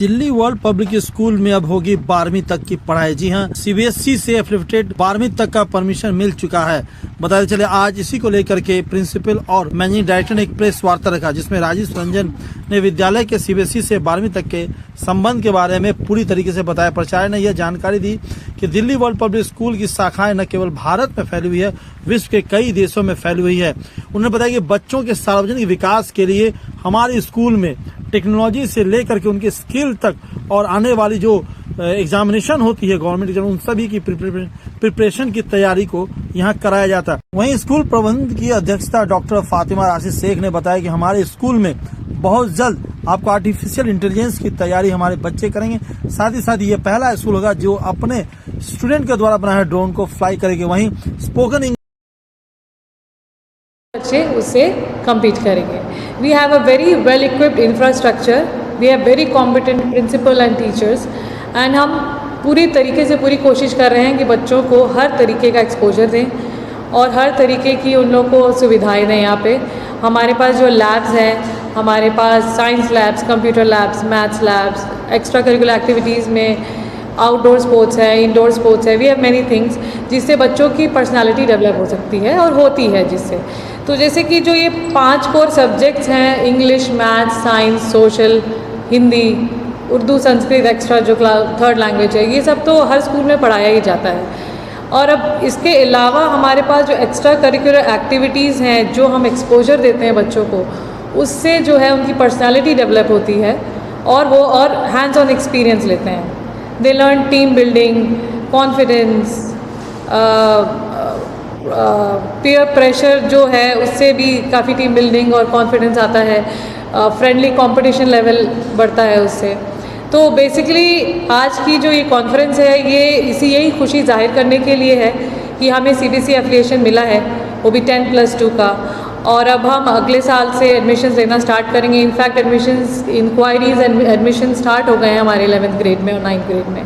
Delhi World Public school में अब होगी 12वीं तक की पढ़ाई। जी हां, सीबीएसई से एफिलिएटेड 12वीं तक का परमिशन मिल चुका है। बताते चले आज इसी को लेकर के प्रिंसिपल और मैनेजिंग डायरेक्टर ने एक प्रेस वार्ता रखा, जिसमें राजेश रंजन ने विद्यालय के सीबीएसई से 12वीं तक के संबंध के बारे में पूरी तरीके से बताया। प्राचार्य ने यह जानकारी दी कि दिल्ली वर्ल्ड पब्लिक स्कूल की शाखाएं न केवल भारत में फैली हुई है, विश्व के कई देशों में फैली हुई है। उन्होंने बताया कि बच्चों के सार्वजनिक विकास के लिए हमारे स्कूल में टेक्नोलॉजी से लेकर के उनके स्किल तक और आने वाली जो एग्जामिनेशन होती है गवर्नमेंट एग्जाम, उन सभी की प्रिपरेशन की तैयारी को यहाँ कराया जाता है। वहीं स्कूल प्रबंधन की अध्यक्षता डॉक्टर फातिमा राशिद शेख ने बताया कि हमारे स्कूल में बहुत जल्द आपको आर्टिफिशियल इंटेलिजेंस की तैयारी हमारे बच्चे करेंगे। साथ ही साथ ये पहला स्कूल होगा जो अपने स्टूडेंट के द्वारा बनाए ड्रोन को फ्लाई करेंगे। वहीं स्पोकन बच्चे उससे compete करेंगे। We have a very well equipped infrastructure, we have very competent principal and teachers, and हम पूरी तरीके से पूरी कोशिश कर रहे हैं कि बच्चों को हर तरीके का एक्सपोजर दें और हर तरीके की उन लोगों को सुविधाएं दें। यहाँ पे हमारे पास जो लैब्स हैं, हमारे पास science labs, computer labs, maths labs, extra curricular activities में आउटडोर स्पोर्ट्स है, इंडोर स्पोर्ट्स है, वी हैव मैनी थिंग्स जिससे बच्चों की पर्सनालिटी डेवलप हो सकती है और होती है जिससे। तो जैसे कि जो ये 5 कोर सब्जेक्ट्स हैं, English, maths, science, social, Hindi, Urdu, Sanskrit, extra जो थर्ड लैंग्वेज है, ये सब तो हर स्कूल में पढ़ाया ही जाता है। और अब इसके अलावा हमारे पास जो एक्स्ट्रा करिकुलर एक्टिविटीज़ हैं, जो हम एक्सपोजर देते हैं बच्चों को, उससे जो है उनकी पर्सनालिटी डेवलप होती है और वो और हैंड्स ऑन एक्सपीरियंस लेते हैं। They learn team building, confidence, peer pressure जो है उससे भी काफ़ी टीम बिल्डिंग और कॉन्फिडेंस आता है। फ्रेंडली कंपटीशन लेवल बढ़ता है उससे। तो बेसिकली आज की जो ये कॉन्फ्रेंस है, ये यही खुशी जाहिर करने के लिए है कि हमें सीबीएसई एफिलिएशन मिला है, वो भी 10+2 का। और अब हम अगले साल से एडमिशन्स लेना स्टार्ट करेंगे। In fact admissions inquiries and admission start हो गए हैं हमारे 11th ग्रेड में और 9th ग्रेड में।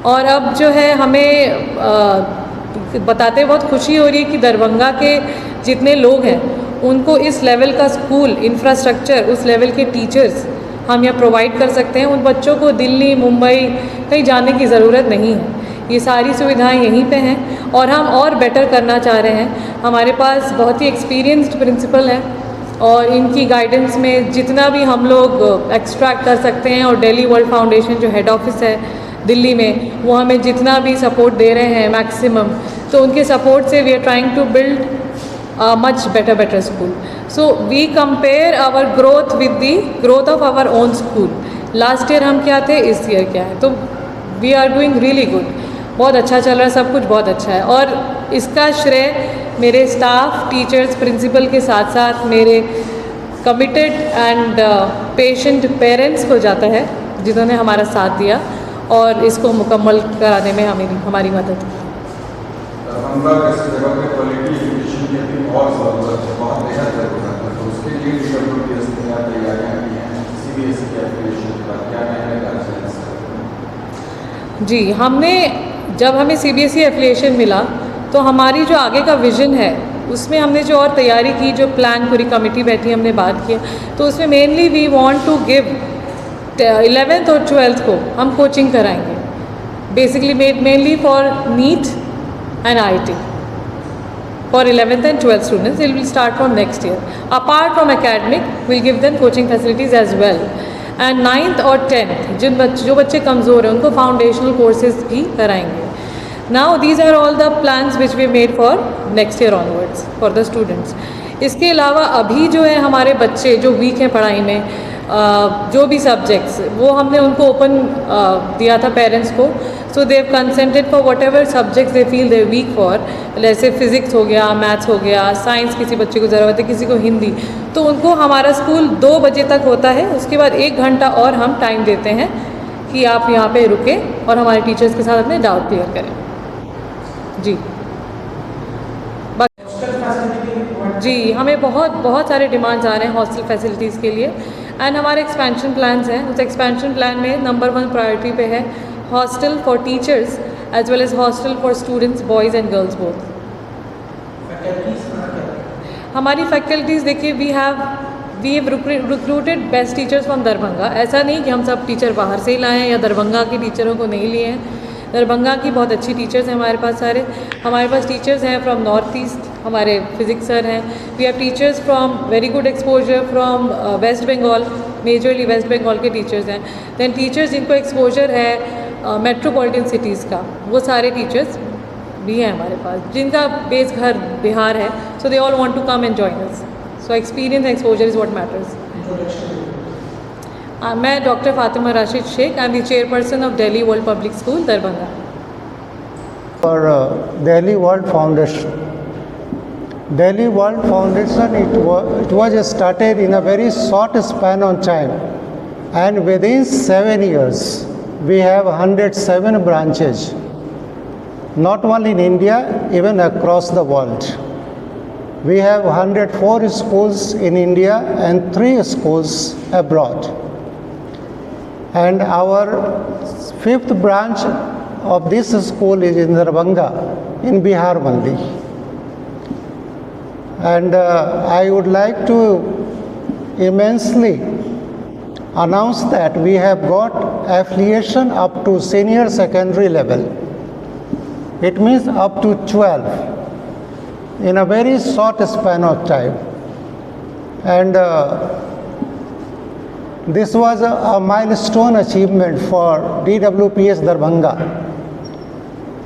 और अब जो है हमें बताते बहुत खुशी हो रही है कि दरभंगा के जितने लोग हैं उनको इस लेवल का स्कूल इंफ्रास्ट्रक्चर, उस लेवल के टीचर्स हम यहाँ प्रोवाइड कर सकते हैं। उन बच्चों को दिल्ली, मुंबई कहीं जाने की ज़रूरत नहीं है, ये सारी सुविधाएं यहीं पे हैं और हम और बेटर करना चाह रहे हैं। हमारे पास बहुत ही एक्सपीरियंस्ड प्रिंसिपल हैं और इनकी गाइडेंस में जितना भी हम लोग एक्सट्रैक्ट कर सकते हैं, और दिल्ली वर्ल्ड फाउंडेशन जो हेड ऑफिस है दिल्ली में, वो हमें जितना भी सपोर्ट दे रहे हैं मैक्सिमम, तो उनके सपोर्ट से we are trying to build much better school. So we compare our growth with the growth of our own school. Last year हम क्या थे, इस ईयर क्या है, तो we are doing really good. बहुत अच्छा चल रहा है, सब कुछ बहुत अच्छा है। और इसका श्रेय मेरे स्टाफ, टीचर्स, प्रिंसिपल के साथ साथ मेरे कमिटेड एंड पेशेंट पेरेंट्स को जाता है, जिन्होंने हमारा साथ दिया और इसको मुकम्मल कराने में हमारी मदद की। और बहुत बेहद ज़रूरत है, तो उसके लिए तैयारियाँ की हैं सीबीएसई के एफिलिएशन का, क्या कहना जी, हमने जब हमें सीबीएसई एफिलिएशन मिला तो हमारी जो आगे का विज़न है उसमें हमने जो और तैयारी की, जो प्लान, पूरी कमेटी बैठी, हमने बात की, तो उसमें mainly we want to give 11th और 12th को हम कोचिंग कराएंगे, basically mainly for NEET and IT. For 11th and 12th students, it will start from next year. Apart from academic, we'll give them coaching facilities as well. And 9th और 10th जो बच्चे कमज़ोर हैं उनको foundational courses भी कराएंगे। Now these are all the plans which we made for next year onwards for the students. इसके अलावा अभी जो है हमारे बच्चे जो वीक हैं पढ़ाई में, जो भी सब्जेक्ट्स, वो हमने उनको ओपन दिया था पेरेंट्स को। So they have consented for whatever subjects they feel they weak for, जैसे फिजिक्स हो गया, मैथ्स हो गया, साइंस किसी बच्चे को ज़रूरत है, किसी को हिंदी, तो उनको हमारा स्कूल 2 बजे तक होता है। उसके बाद 1 घंटा और हम टाइम देते हैं कि आप यहाँ पे रुकें और हमारे टीचर्स के साथ अपने डाउट क्लियर करें। जी जी, हमें बहुत सारे डिमांड्स आ रहे हैं हॉस्टल फैसिलिटीज़ के लिए, एंड हमारे एक्सपेंशन प्लान्स हैं। उस एक्सपेंशन प्लान में नंबर 1 प्रायोरिटी पे है hostel for teachers as well as hostel for students, boys and girls both. हमारी फैकल्टीज़ देखिए, we have recruited best teachers from Darbhanga. ऐसा नहीं कि हम सब टीचर बाहर से ही लाए हैं या दरभंगा के टीचरों को नहीं लिए हैं। दरभंगा की बहुत अच्छी टीचर्स हैं हमारे पास सारे। हमारे पास टीचर्स हैं फ्रॉम नॉर्थ ईस्ट, हमारे फिजिक्स सर हैं। We have teachers from very good exposure from West Bengal, majorly West Bengal के टीचर्स हैं। दैन टीचर्स जिनको एक्सपोजर है मेट्रोपॉलिटन सिटीज़ का, वो सारे टीचर्स भी हैं हमारे पास, जिनका बेस घर बिहार है। So they all want to come and join us. So experience exposure is what matters. मैं doctor Fatima Rashid Sheikh, I am the chairperson of Delhi World Public School Darbhanga. For Delhi World Foundation. Delhi World Foundation, it was started in a very short span of time, and within 7 years we have 107 branches, not only in India, even across the world. We have 104 schools in India and 3 schools abroad. And our 5th branch of this school is in Darbhanga, in Bihar only. And I would like to immensely announce that we have got affiliation up to senior secondary level. It means up to 12 in a very short span of time. And this was a milestone achievement for DWPS Darbhanga.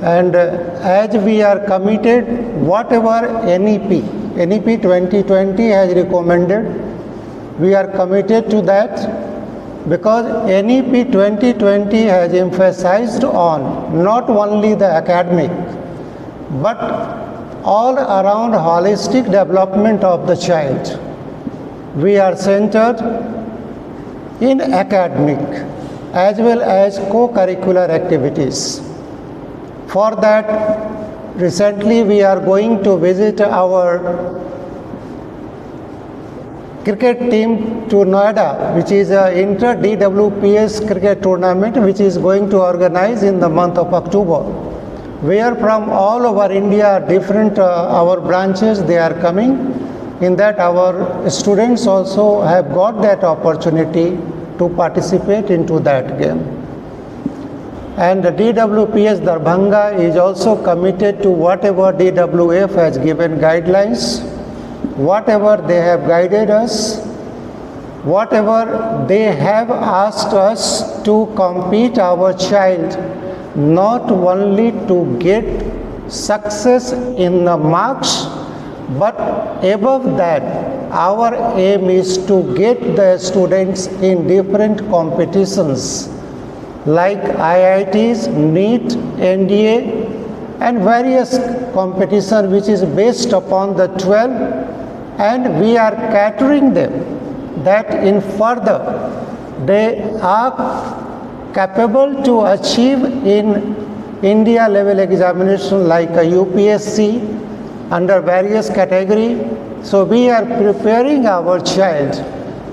And as we are committed, whatever NEP 2020 has recommended, we are committed to that, because NEP 2020 has emphasized on not only the academic, but all around holistic development of the child. We are centered in academic as well as co-curricular activities. For that, recently we are going to visit our cricket team to Noida, which is an inter-DWPS cricket tournament which is going to organize in the month of October, where from all over India, different our branches, they are coming. In that, our students also have got that opportunity to participate into that game. And the DWPS Darbhanga is also committed to whatever DWF has given guidelines, whatever they have guided us, whatever they have asked us to compete our child, not only to get success in the marks, but above that, our aim is to get the students in different competitions like IITs, NEET, NDA, and various competition which is based upon the 12, and we are catering them that in further they are capable to achieve in India level examination like a UPSC under various category. So we are preparing our child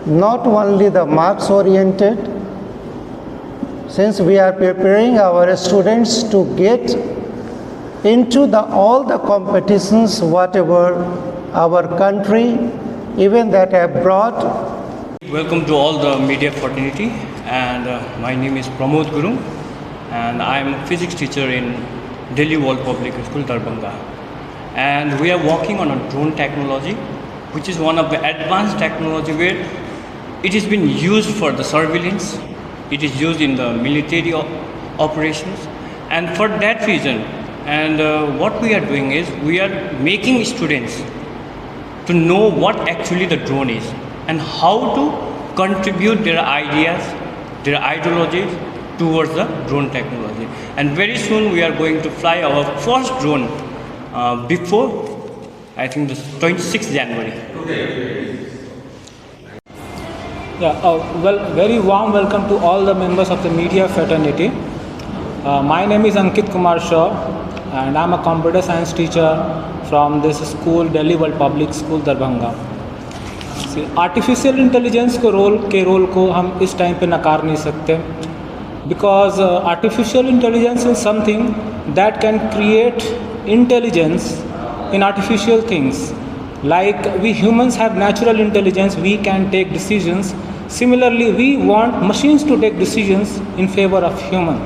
not only the marks oriented, since we are preparing our students to get into all the competitions whatever our country, even that abroad. Welcome to all the media fraternity, and my name is Pramod Guru, and I am a physics teacher in Delhi World Public School Darbhanga. And we are working on a drone technology, which is one of the advanced technology where it has been used for the surveillance, it is used in the military operations, and for that reason, and what we are doing is we are making students to know what actually the drone is and how to contribute their ideas, their ideologies towards the drone technology. And very soon we are going to fly our first drone before, I think, the 26th January. Well, very warm welcome to all the members of the media fraternity. My name is Ankit Kumar Shaw, and I'm a computer science teacher from this school, Delhi World Public School, Darbhanga. Artificial intelligence के role को हम इस time पे नकार नहीं सकते, because artificial intelligence is something that can create intelligence in artificial things Like we humans have natural intelligence, we can take decisions. Similarly, we want machines to take decisions in favor of human.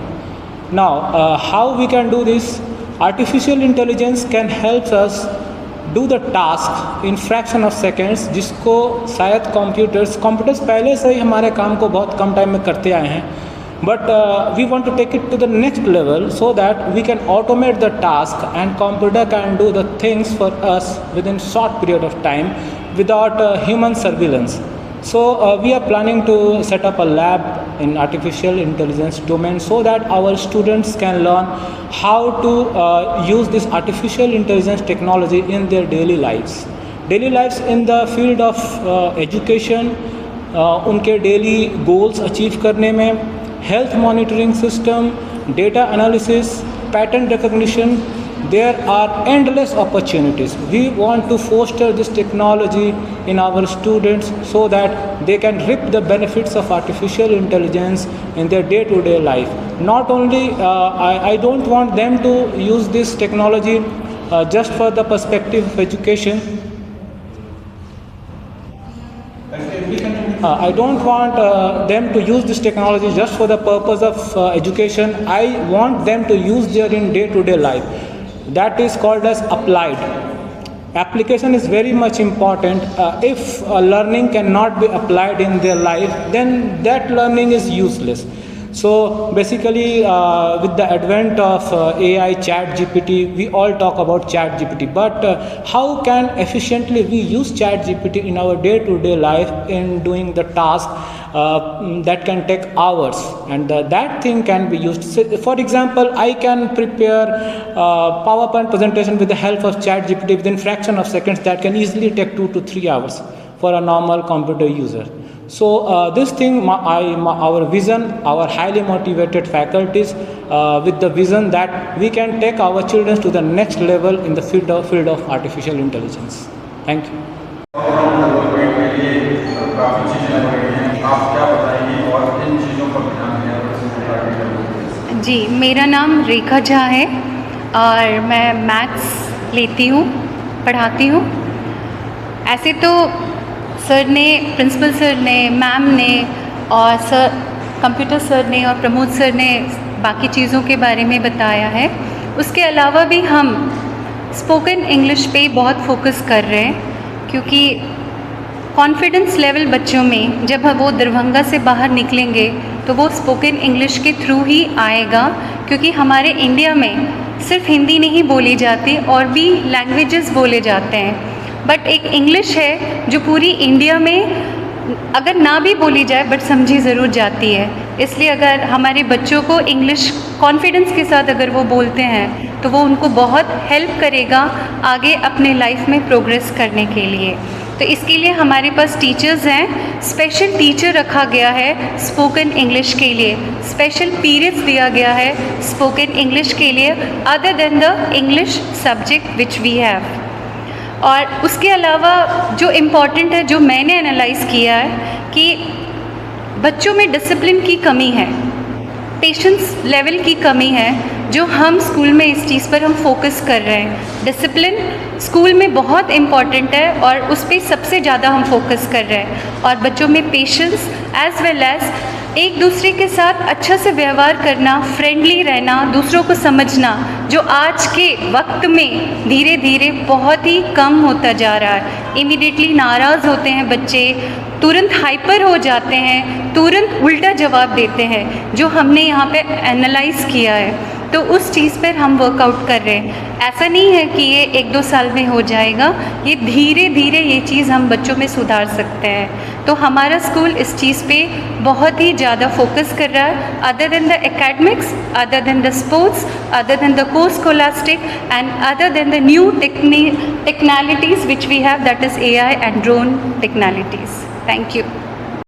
Now, how we can do this? Artificial intelligence can help us do the task in fraction of seconds, जिसको शायद computers पहले से ही हमारे काम को बहुत कम time में करते आए हैं, but we want to take it to the next level so that we can automate the task and computer can do the things for us within short period of time without human surveillance. So we are planning to set up a lab in artificial intelligence domain so that our students can learn how to use this artificial intelligence technology in their daily lives. Daily lives in the field of education, उनके daily goals achieve करने में, health monitoring system, data analysis, pattern recognition, there are endless opportunities. We want to foster this technology in our students so that they can reap the benefits of artificial intelligence in their day-to-day life. Not only, I don't want them to use this technology just for the perspective of education. I don't want them to use this technology just for the purpose of education. I want them to use their in day-to-day life. That is called as applied. Application is very much important. If learning cannot be applied in their life, then that learning is useless. So basically, with the advent of AI, ChatGPT, we all talk about ChatGPT. But how can efficiently we use ChatGPT in our day-to-day life in doing the task that can take hours, and that thing can be used. So, for example, I can prepare PowerPoint presentation with the help of ChatGPT within fraction of seconds. That can easily take 2 to 3 hours for a normal computer user. So this thing, our vision, our highly motivated faculties with the vision that we can take our children to the next level in the field of artificial intelligence. Thank you. काफ़ी चीज़ें हो रही हैं, आप क्या बताएंगी और इन चीज़ों पर ध्यान दें? जी, मेरा नाम रेखा झा है और मैं मैथ्स लेती हूँ, पढ़ाती हूँ। ऐसे तो सर ने, प्रिंसिपल सर ने, मैम ने और सर कंप्यूटर सर ने और प्रमोद सर ने बाकी चीज़ों के बारे में बताया है। उसके अलावा भी हम स्पोकन इंग्लिश पे बहुत फोकस कर रहे हैं, क्योंकि कॉन्फिडेंस लेवल बच्चों में जब वो दरभंगा से बाहर निकलेंगे तो वो स्पोकन इंग्लिश के थ्रू ही आएगा, क्योंकि हमारे इंडिया में सिर्फ हिंदी नहीं बोली जाती और भी लैंग्वेजेस बोले जाते हैं, बट एक इंग्लिश है जो पूरी इंडिया में अगर ना भी बोली जाए बट समझी ज़रूर जाती है। इसलिए अगर हमारे बच्चों को इंग्लिश कॉन्फिडेंस के साथ अगर वो बोलते हैं तो वो उनको बहुत हेल्प करेगा आगे अपने लाइफ में प्रोग्रेस करने के लिए। तो इसके लिए हमारे पास टीचर्स हैं, स्पेशल टीचर रखा गया है स्पोकन इंग्लिश के लिए, स्पेशल पीरियड्स दिया गया है स्पोकन इंग्लिश के लिए other than the English subject which we have. और उसके अलावा जो इम्पॉर्टेंट है, जो मैंने एनालाइज़ किया है कि बच्चों में डिसिप्लिन की कमी है, पेशेंस लेवल की कमी है, जो हम स्कूल में इस चीज़ पर हम फोकस कर रहे हैं। डिसिप्लिन स्कूल में बहुत इम्पॉर्टेंट है और उस पर सबसे ज़्यादा हम फोकस कर रहे हैं, और बच्चों में पेशेंस एज वेल एज एक दूसरे के साथ अच्छा से व्यवहार करना, फ्रेंडली रहना, दूसरों को समझना, जो आज के वक्त में धीरे धीरे बहुत ही कम होता जा रहा है। इमीडिएटली नाराज़ होते हैं बच्चे, तुरंत हाइपर हो जाते हैं, तुरंत उल्टा जवाब देते हैं, जो हमने यहाँ पे एनालाइज़ किया है। तो उस चीज़ पर हम वर्कआउट कर रहे हैं। ऐसा नहीं है कि ये 1-2 साल में हो जाएगा, ये धीरे धीरे ये चीज़ हम बच्चों में सुधार सकते हैं। तो हमारा स्कूल इस चीज़ पे बहुत ही ज़्यादा फोकस कर रहा है, other than the academics, other than the sports, other than the course scholastic and other than the new technologies which we have, that is AI and drone technologies. Thank you.